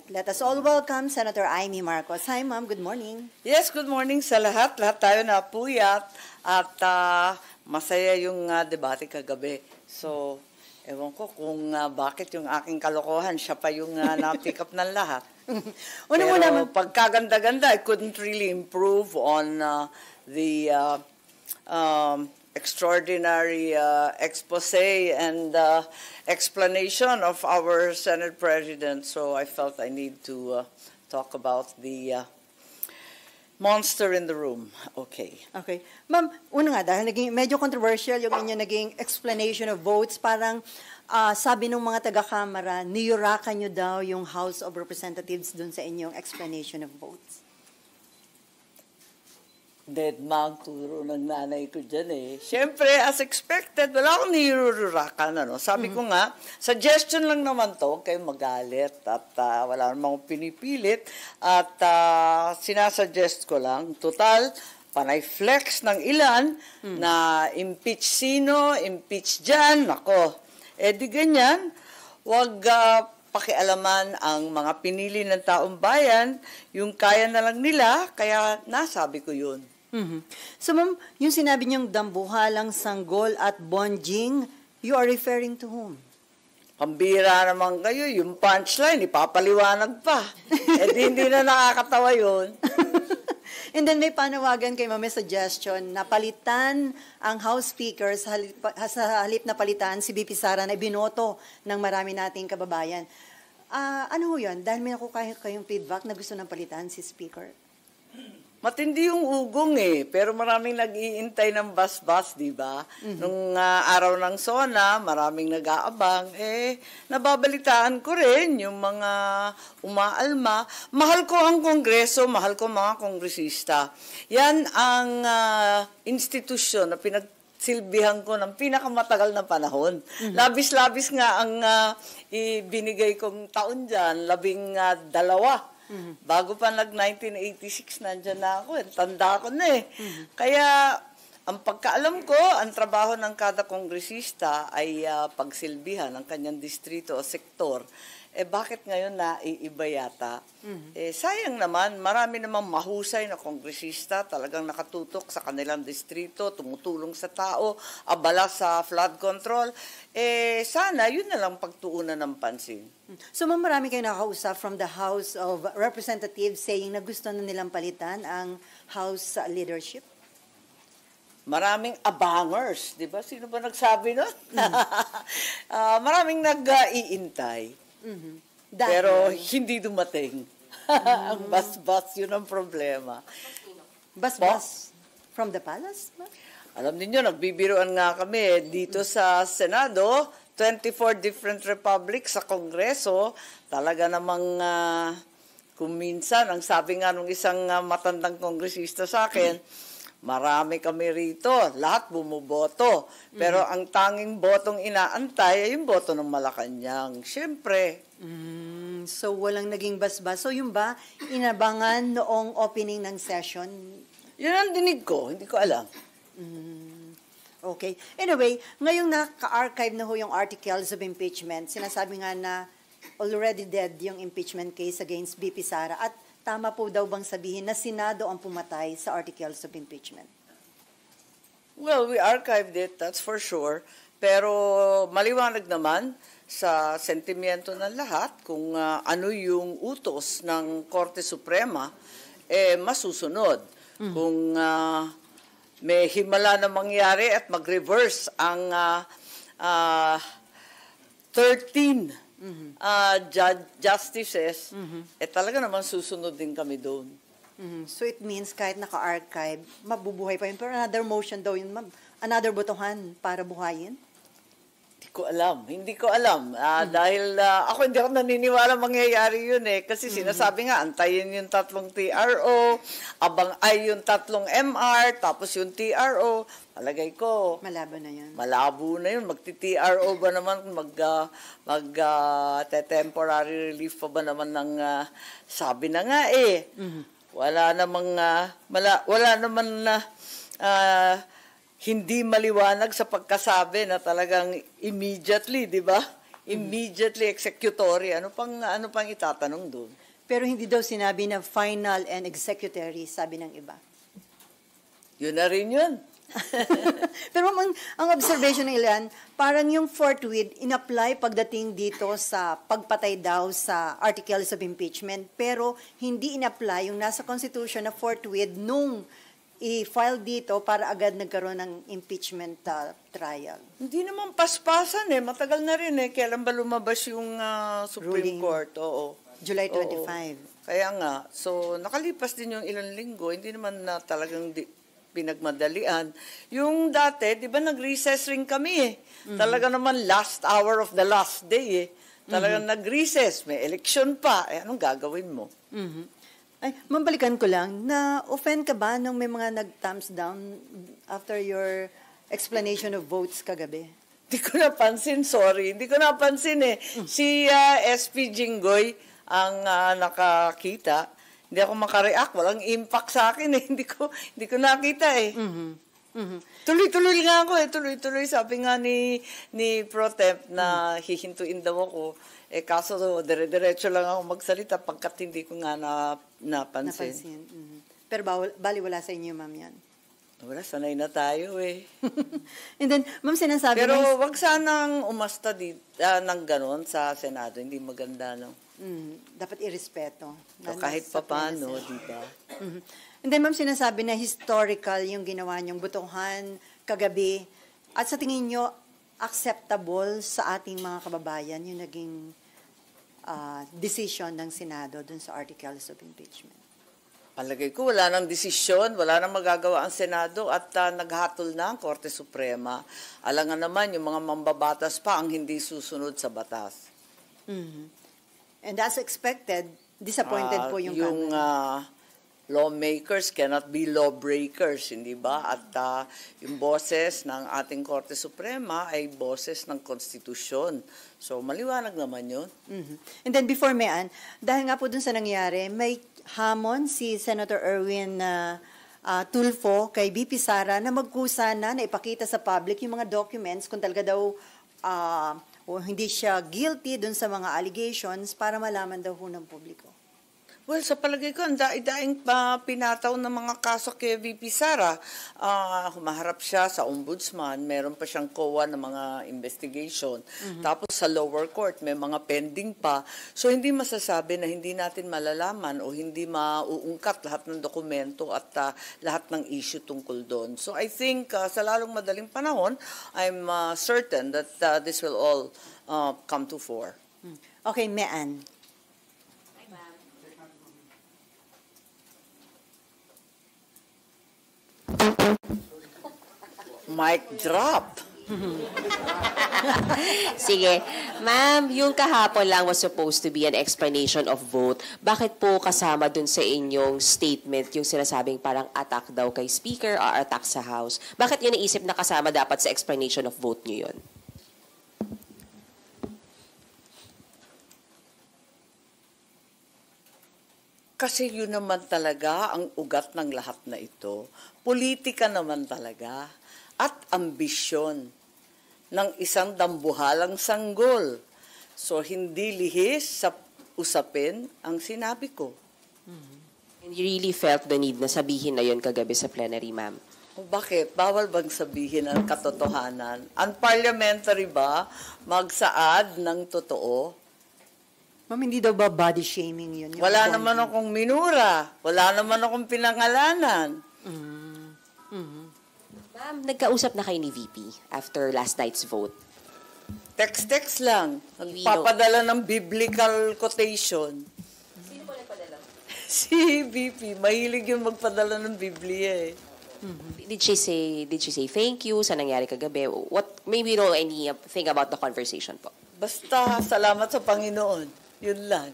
Let us all welcome Senator Amy Marcos. Hi, Ma'am. Good morning. Yes, good morning sa lahat. Lahat tayo na puyat at masaya yung debate kagabi. So, ewan ko kung bakit yung aking kalokohan, siya pa yung na-pick up ng lahat. Pero pagkaganda-ganda, I couldn't really improve on the extraordinary expose and explanation of our Senate President. So I felt I need to talk about the monster in the room. Okay. Okay. Ma'am, una nga, dahil medyo controversial yung inyo naging explanation of votes, parang sabi ng mga taga-kamara, niyurakan nyo daw yung House of Representatives dun sa inyong explanation of votes. Dead mang turo ng nanay ko dyan eh. Siyempre, as expected, wala akong nirururakan. Ano? Sabi ko nga, suggestion lang naman to, kayo magalit at wala namang pinipilit at sinasuggest ko lang. Total, panay flex ng ilan na impeach sino, impeach dyan. Ako, di ganyan. Wag pakialaman ang mga pinili ng taong bayan, yung kaya na lang nila, kaya nasabi ko yun. So, ma'am, yung sinabi niyong dambuhalang, sanggol at bonjing, you are referring to whom? Pambira naman kayo, yung punchline, ipapaliwanag pa. Hindi na nakakatawa yun. And then may panawagan kay ma'am, may suggestion na palitan ang House Speaker sa halip na palitan si BP Sara na binoto ng marami nating kababayan. Ano ho yun? Dahil may nakuha kayong feedback na gusto ng palitan si Speaker. Matindi yung ugong eh, pero maraming nag-iintay ng bus-bus, di ba? Nung araw ng SONA, maraming nag-aabang. Nababalitaan ko rin yung mga umaalma. Mahal ko ang Kongreso, mahal ko mga kongresista. Yan ang institusyon na pinagsilbihan ko ng pinakamatagal na panahon. Labis-labis nga ang ibinigay kong taon dyan, 12. Bago pa nag-1986, nandyan na ako. Tanda ko na eh. Kaya, ang pagkaalam ko, ang trabaho ng kada kongresista ay pagsilbihan ng kanyang distrito o sektor. Bakit ngayon na iiba yata? Sayang naman, marami namang mahusay na kongresista, talagang nakatutok sa kanilang distrito, tumutulong sa tao, abala sa flood control. Sana, yun na lang pagtuunan ng pansin. So, ma'am, marami kayo nakakausap from the House of Representatives saying na gusto na nilang palitan ang House leadership? Maraming abangers, di ba? Sino ba nagsabi nun? Maraming nag-iintay. Pero hindi dumating. Ang bus-bus, yun ang problema. Bus-bus from the palace? Alam niyo, nagbibiruan nga kami dito sa Senado, 24 different republics sa Kongreso. Talaga namang kung minsan, ang sabi nga nung isang matandang kongresista sa akin, marami kami rito, lahat bumuboto. Pero ang tanging botong inaantay ay yung boto ng Malacanang. Siyempre. So, walang naging basbas. So, yung ba, inabangan noong opening ng session? Yun ang dinig ko, hindi ko alam. Okay. Anyway, ngayong naka-archive na ho yung articles of impeachment, sinasabi nga na already dead yung impeachment case against BP Sara at tama po daw bang sabihin na Senado ang pumatay sa articles of impeachment? Well, we archived it, that's for sure. Pero maliwanag naman sa sentimiento ng lahat kung ano yung utos ng Korte Suprema, masusunod. Kung may himala na mangyari at mag-reverse ang 13 justices, talaga naman susunod din kami doon. So it means kahit naka-archive, mabubuhay pa yun. Pero another motion daw yun, ma'am. Another botohan para buhayin? Hindi ko alam. Dahil ako hindi ako naniniwala mangyayari yun eh. Kasi sinasabi nga, antayin yung 3 TRO, abang ay yung 3 MR, tapos yung TRO. Palagay ko. Malabo na yun. Malabo na yun. Magti-TRO ba naman? Temporary relief pa ba naman ng sabi na nga eh. Wala namang hindi maliwanag sa pagkasabi na talagang immediately, di ba? immediately executory. Ano pang itatanong doon? Pero hindi daw sinabi na final and executory, sabi ng iba. Yun na rin yun. Pero ang observation ng ilan, parang yung forthwith in-apply pagdating dito sa pagpatay daw sa articles of impeachment, pero hindi in-apply yung nasa Constitution na forthwith nung i-file dito para agad nagkaroon ng impeachment trial. Hindi naman paspasan matagal na rin kailan ba lumabas yung Supreme Ruling. Court? Oo. July 25. Oo. Kaya nga, so nakalipas din yung ilang linggo, hindi naman na talagang pinagmadalian. Yung dati, di ba nag-recess rin kami Talaga naman last hour of the last day Talagang nag-recess, may election pa. Anong gagawin mo? Ay, mambalikan ko lang, na-offend ka ba nung may mga nag-thumbs down after your explanation of votes kagabi? Hindi ko napansin, sorry. Hindi ko napansin Si SP Jinggoy ang nakakita. Hindi ako makareact. Walang impact sa akin Hindi ko nakita Tuloy-tuloy nga ako Tuloy-tuloy. Sabi nga ni Pro Temp na hihintuin daw ako. Kaso dire-diretso lang ako magsalita pagkat hindi ko nga napansin. Pero bali wala sa inyo, ma'am, yan. Wala, sanay na tayo And then, ma'am, sinasabi Pero wag sanang umasta ng ganon sa Senado. Hindi maganda, no? dapat irespeto. So, kahit papano, di ba? And then, ma'am, sinasabi na historical yung ginawa niyong butuhan kagabi. At sa tingin niyo, acceptable sa ating mga kababayan yung naging decision ng Senado dun sa articles of impeachment? Palagay ko, wala nang desisyon, wala nang magagawa ang Senado at naghatol na ang Korte Suprema. Alangan naman, yung mga mambabatas pa ang hindi susunod sa batas. And as expected, disappointed po yung lawmakers cannot be lawbreakers, hindi ba? At yung boses ng ating Korte Suprema ay boses ng konstitusyon. So, maliwanag naman yun. And then before Mayan, dahil nga po dun sa nangyari, may hamon si Senator Erwin Tulfo kay BP Sara na magkusa na ipakita sa public yung mga documents kung talaga daw o hindi siya guilty dun sa mga allegations para malaman daw ho ng publiko. Well, sa palagay ko, ang daing pinataw ng mga kaso kay VP Sara. Humaharap siya sa ombudsman, meron pa siyang COA ng mga investigation. Tapos sa lower court, may mga pending pa. So, hindi masasabi na hindi natin malalaman o hindi mauungkat lahat ng dokumento at lahat ng issue tungkol doon. So, I think sa lalong madaling panahon, I'm certain that this will all come to fore. Okay, Mayan. Mic drop. Sige. Ma'am, yung kahapon lang was supposed to be an explanation of vote. Bakit po kasama dun sa inyong statement yung sinasabing parang attack daw kay Speaker or attack sa House? Bakit yun naisip na kasama dapat sa explanation of vote nyo yun? Kasi yun naman talaga ang ugat ng lahat na ito. Politika naman talaga at ambisyon ng isang dambuhalang sanggol. So, hindi lihis sa usapin ang sinabi ko. And you really felt the need na sabihin na yun kagabi sa plenary, ma'am? Bakit? Bawal bang sabihin ang katotohanan? Unparliamentary ba magsaad ng totoo? Ma'am, hindi daw ba body shaming yun? Wala naman akong minura. Wala naman akong pinangalanan. Ma'am, nagkausap na kayo ni VP after last night's vote. Text-text lang. Nagpapadala ng biblical quotation. Sino po nagpadala? Si VP, mahilig yung magpadala ng Biblia Did she say thank you sa nangyari kagabi? Maybe you know anything about the conversation po? Basta salamat sa Panginoon. Yun lang.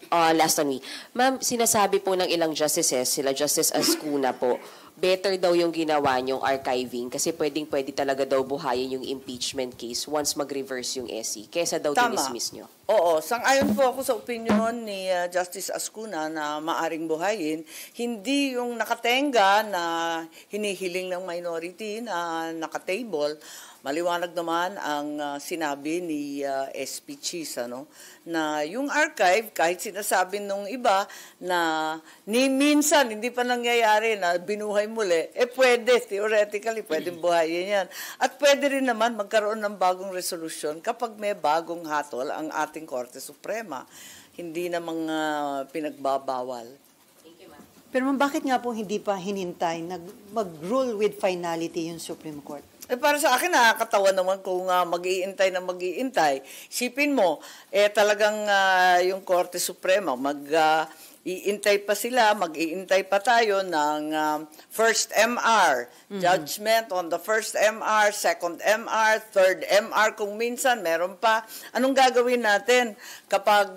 Last on me. Ma'am, sinasabi po ng ilang justices, sila Justice Ascuna po, better daw yung ginawa niyong archiving kasi pwede talaga daw buhayin yung impeachment case once mag-reverse yung SC kesa daw Tama. dinismiss niyo. Oo, sang-ayon po ako sa opinion ni Justice Ascuna na maaring buhayin. Hindi yung nakatenga na hinihiling ng minority na nakatable. Maliwanag naman ang sinabi ni SP Cheese, na yung archive, kahit sinasabi nung iba na ni minsan hindi pa nangyayari na binuhay muli, pwede, theoretically, pwedeng buhayin yan. At pwede rin naman magkaroon ng bagong resolusyon kapag may bagong hatol ang ating Korte Suprema. Hindi namang pinagbabawal. Pero ma'am, bakit nga po hindi pa hinintay mag-rule with finality yung Supreme Court? Para sa akin, nakakatawa naman kung mag-iintay na mag-iintay. Isipin mo, talagang yung Korte Suprema, iintay pa sila, mag-iintay pa tayo ng first MR, judgment on the first MR, second MR, third MR, kung minsan meron pa. Anong gagawin natin kapag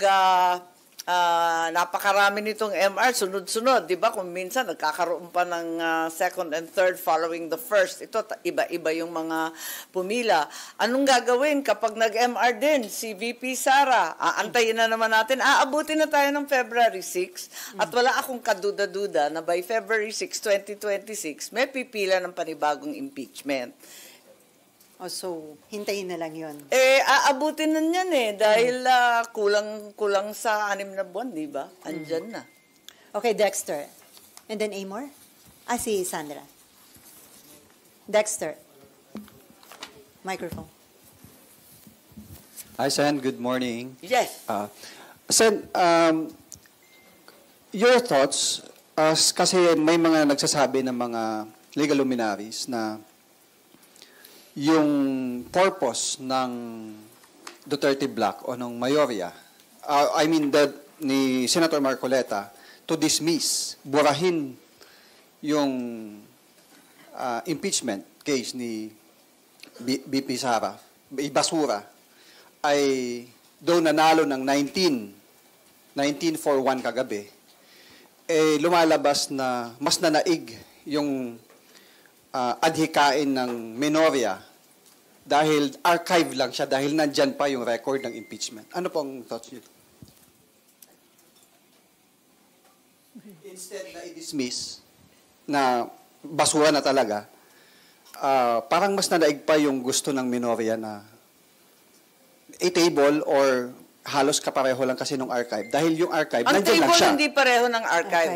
napakarami nitong MR, sunod-sunod, di ba? Kung minsan nagkakaroon pa ng second and third following the first. Ito, iba-iba yung mga pumila. Anong gagawin kapag nag-MR din si VP Sara? Aantayin na naman natin. Aabutin na tayo ng February 6 at wala akong kaduda-duda na by February 6, 2026, may pipila ng panibagong impeachment. So, hintayin na lang yun. Aabutin na yan dahil kulang sa 6 na buwan, di ba? Andyan na. Okay, Dexter. And then Amor? Si Sandra. Dexter. Microphone. Hi, Sen. Good morning. Yes. Sen, your thoughts, kasi may mga nagsasabi ng mga legal luminaries na yung purpose ng Duterte Black o ng Mayorya, ni Senator Marcoleta, to dismiss, burahin yung impeachment case ni BP Sara, Basura, ay doon nanalo ng 19-4-1 kagabi, lumalabas na mas nanaig yung adhikain ng menorya dahil archive lang siya, dahil nandyan pa yung record ng impeachment. Ano pong thoughts niyo? Instead na i-dismiss na basura na talaga, parang mas nanaig pa yung gusto ng menorya na i-table or halos kapareho lang kasi nung archive. Dahil yung archive, nandyan lang siya. Ang table hindi pareho ng archive,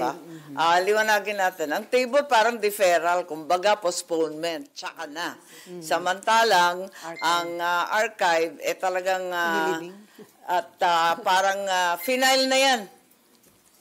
liwanagin natin. Ang table parang deferral, kumbaga postponement, tsaka na. Samantalang, ang archive, talagang, parang final na yan.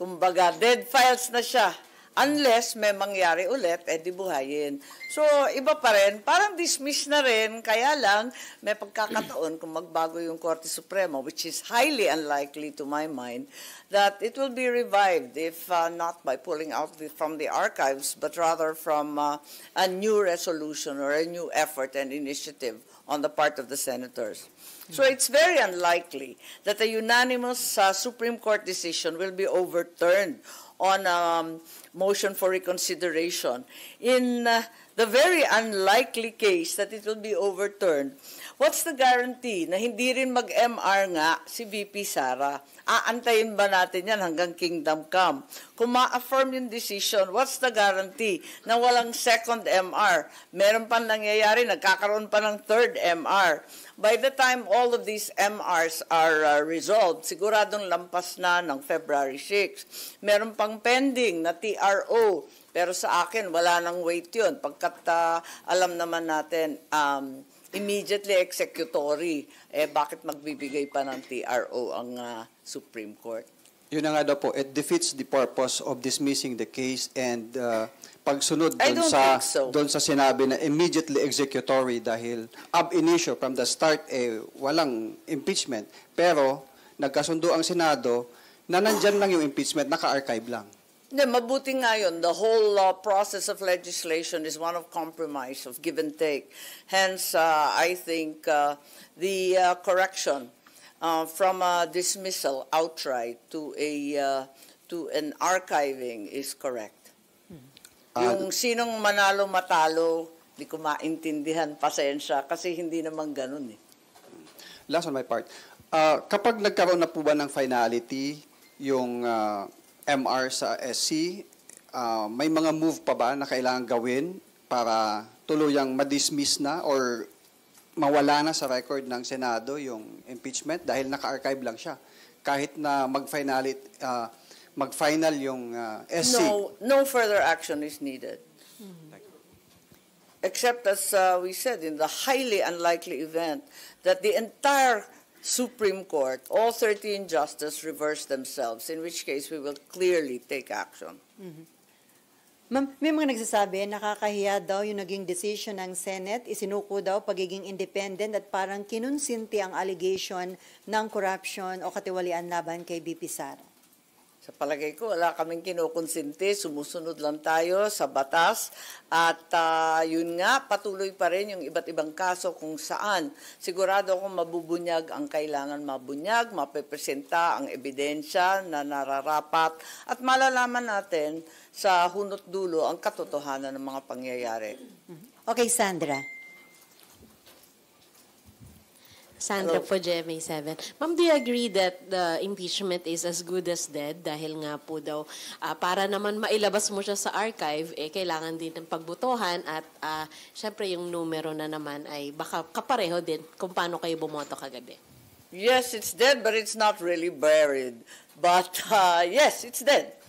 Kumbaga, dead files na siya. Unless may mangyari ulit, dibuhayin. So, iba pa rin. Parang dismiss na rin. Kaya lang, may pagkakataon kung magbago yung Korte Suprema, which is highly unlikely to my mind, that it will be revived, if not by pulling out from the archives, but rather from a new resolution or a new effort and initiative on the part of the senators. So it's very unlikely that a unanimous Supreme Court decision will be overturned on motion for reconsideration. In the very unlikely case that it will be overturned, what's the guarantee na hindi rin mag-MR nga si VP Sara? Aantayin ba natin yan hanggang kingdom come? Kung ma-affirm yung decision, what's the guarantee na walang second MR? Meron pang nangyayari, nagkakaroon pa ng third MR. By the time all of these MRs are resolved, siguradong lampas na ng February 6. Meron pang pending na TRO, pero sa akin wala nang wait yun. Pagkat alam naman natin, immediately executory, bakit magbibigay pa ng TRO ang Supreme Court? Yun na nga daw po, it defeats the purpose of dismissing the case and pagsunod doon sa sinabi na immediately executory dahil ab initio from the start walang impeachment, pero nagkasundo ang Senado na nandyan lang yung impeachment, naka-archive lang. Mabuti nga yun. The whole process of legislation is one of compromise, of give and take. Hence, I think the correction from a dismissal outright to an archiving is correct. Yung sinong manalo-matalo, di ko maintindihan, pasensya, kasi hindi naman ganun eh. Last on my part. Kapag nagkaroon na po ba ng finality yung MR sa SC, may mga move pa ba na kailangan gawin para tuluyang ma-dismiss na or mawala na sa record ng Senado yung impeachment dahil naka-archive lang siya? Kahit na mag-final yung SC. No further action is needed. Except, as we said, in the highly unlikely event that the entire Supreme Court, all 13 justices reverse themselves, in which case we will clearly take action. Ma'am, may mga nagsasabi, nakakahiya daw yung naging decision ng Senate, isinuko daw pagiging independent at parang kinunsinti ang allegation ng corruption o katiwalian laban kay BP Sara. Sa palagay ko, wala kaming kinukonsinti, sumusunod lang tayo sa batas at yun nga, patuloy pa rin yung iba't ibang kaso kung saan sigurado akong mabubunyag ang kailangan mabunyag, mapepresenta ang ebidensya na nararapat at malalaman natin sa hunot dulo ang katotohanan ng mga pangyayari. Okay, Sandra. Sandra po, GMA 7. Ma'am, do you agree that the impeachment is as good as dead? Dahil nga po daw, para naman mailabas mo siya sa archive, kailangan din ng pagbutuhan at syempre yung numero na naman ay baka kapareho din kung paano kayo bumoto kagabi. Yes, it's dead, but it's not really buried. But yes, it's dead.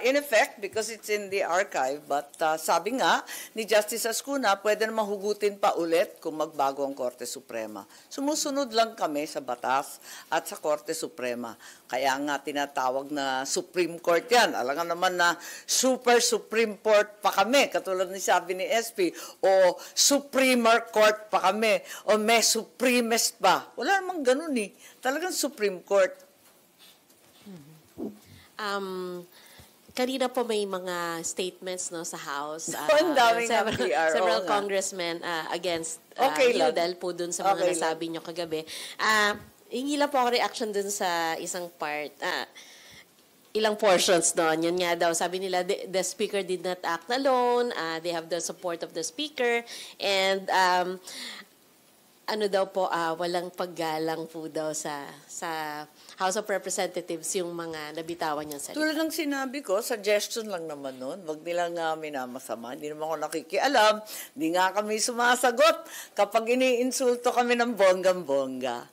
In effect, because it's in the archive, but sabi nga ni Justice Ascuna, pwede na mahugutin pa ulit kung magbago ang Korte Suprema. Sumusunod lang kami sa batas at sa Korte Suprema. Kaya nga tinatawag na Supreme Court yan. Alam nga naman na Super Supreme Court pa kami, katulad ni sabi ni SP, o Supremer Court pa kami, o may Supremest pa. Wala namang ganun eh. Talagang Supreme Court. Kanina po may mga statements no sa House. Ang daming several congressmen against you dahil po dun sa mga nasabi nyo kagabi. Hingi lang po ako reaction dun sa isang part. Ilang portions doon. Yun nga daw, sabi nila, the speaker did not act alone. They have the support of the speaker. And ano daw po, walang paggalang po daw sa House of Representatives yung mga nabitawan niyang salita. Tulad ng sinabi ko, suggestion lang naman nun. Wag nilang minamasama. Hindi naman ako nakikialam. Hindi nga kami sumasagot kapag iniinsulto kami ng bonggang-bongga.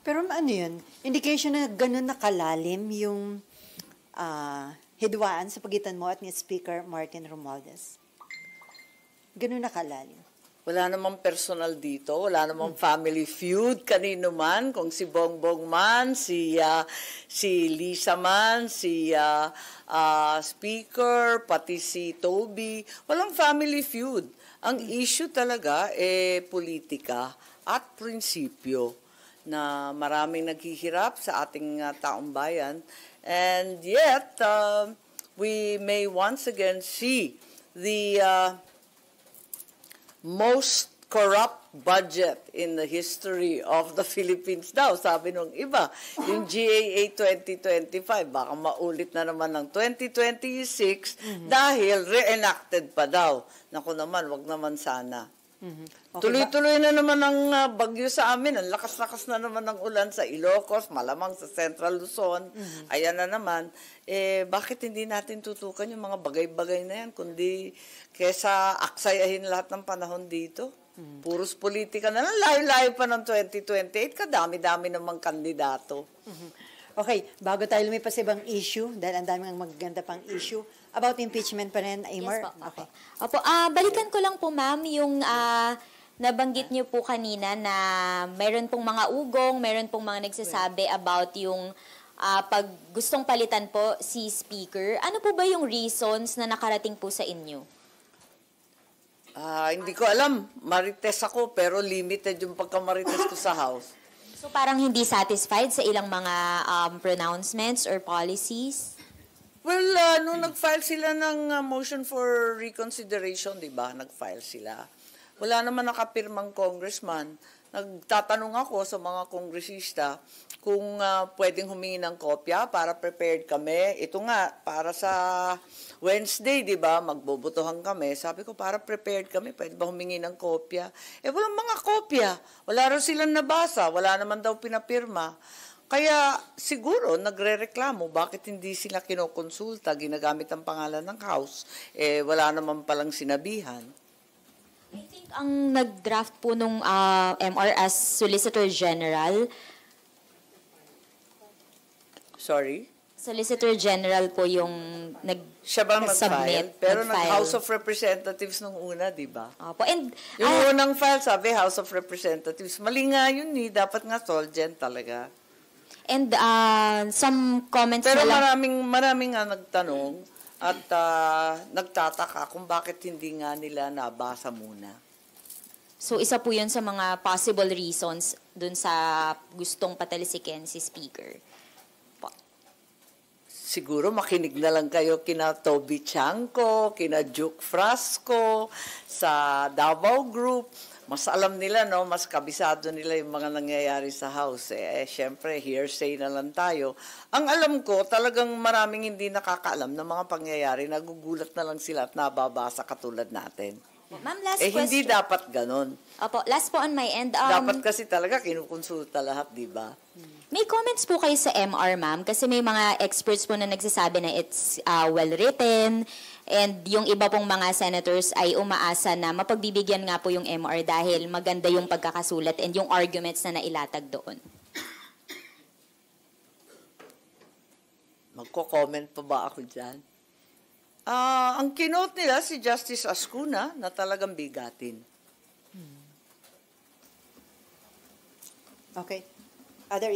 Pero ano yun? Indication na gano'n nakalalim yung hidwaan sa pagitan mo at ni Speaker Martin Romualdez. Gano'n nakalalim. Wala namang personal dito, wala namang family feud kanino man, kung si Bongbong man, si Lisa man, si Speaker, pati si Toby, walang family feud. Ang issue talaga politika at prinsipyo na maraming naghihirap sa ating taong bayan. And yet, we may once again see the most corrupt budget in the history of the Philippines daw, sabi nung iba. Yung GAA 2025, baka maulit na naman ng 2026 dahil reenacted pa daw. Naku naman, wag naman sana. Okay, tuloy-tuloy na naman ang bagyo sa amin. Ang lakas-lakas na naman ng ulan sa Ilocos, malamang sa Central Luzon. Ayan na naman. Bakit hindi natin tutukan yung mga bagay-bagay na yan? Kundi kesa aksayahin lahat ng panahon dito. Puros politika na lang. Layo-layo pa ng 2028. Kadami-dami namang kandidato. Okay, bago tayo lumipas sa ibang issue, dahil ang daming magaganda pang issue, about impeachment pa rin, Amor? Yes po. Okay. Opo, balikan ko lang po, ma'am, yung nabanggit niyo po kanina na meron pong mga ugong, meron pong mga nagsasabi about yung pag gustong palitan po si Speaker. Ano po ba yung reasons na nakarating po sa inyo? Hindi ko alam. Marites ako, pero limited yung pagkamarites ko sa House. So parang hindi satisfied sa ilang mga pronouncements or policies? Well, nung nag-file sila ng motion for reconsideration, di ba? Nag-file sila. Wala naman nakapirmang congressman nagtatanong ako sa mga kongresista kung pwedeng humingi ng kopya para prepared kami. Ito nga, para sa Wednesday, di ba, magbobotohan kami. Sabi ko, para prepared kami, pwede ba humingi ng kopya? Walang mga kopya. Wala raw silang nabasa. Wala naman daw pinapirma. Kaya siguro nagrereklamo bakit hindi sila kinokonsulta, ginagamit ang pangalan ng House, wala naman palang sinabihan. I think ang nag-draft po nung MR as Solicitor General. Sorry? Solicitor General po yung siya bang nag-file? Pero nag-file. House of Representatives nung una, di ba? Opo. And, yung unang file, sabi House of Representatives. Mali nga yun dapat nga Solgen talaga. And some comments pero na lang. maraming nga nagtanong at nagtataka kung bakit hindi nga nila nabasa muna. So isa po yun sa mga possible reasons dun sa gustong patalisikin si Speaker. Siguro makinig na lang kayo kina Toby Chanco, kina Juke Frasco, sa Davao Group. Mas alam nila, no? Mas kabisado nila yung mga nangyayari sa House. Siyempre, hearsay na lang tayo. Ang alam ko, talagang maraming hindi nakakaalam ng mga pangyayari. Nagugulat na lang sila at nababasa katulad natin. Ma'am, last question. Hindi dapat ganon. Opo, last po on my end. Dapat kasi talaga kinukonsulta lahat, di ba? May comments po kayo sa MR, ma'am? Kasi may mga experts po na nagsasabi na it's well-written. And yung iba pong mga senators ay umaasa na mapagbibigyan nga po yung MR dahil maganda yung pagkakasulat and yung arguments na nailatag doon. Magko-comment pa ba ako dyan? Ang kinote nila si Justice Ascuna na talagang bigatin. Okay. Other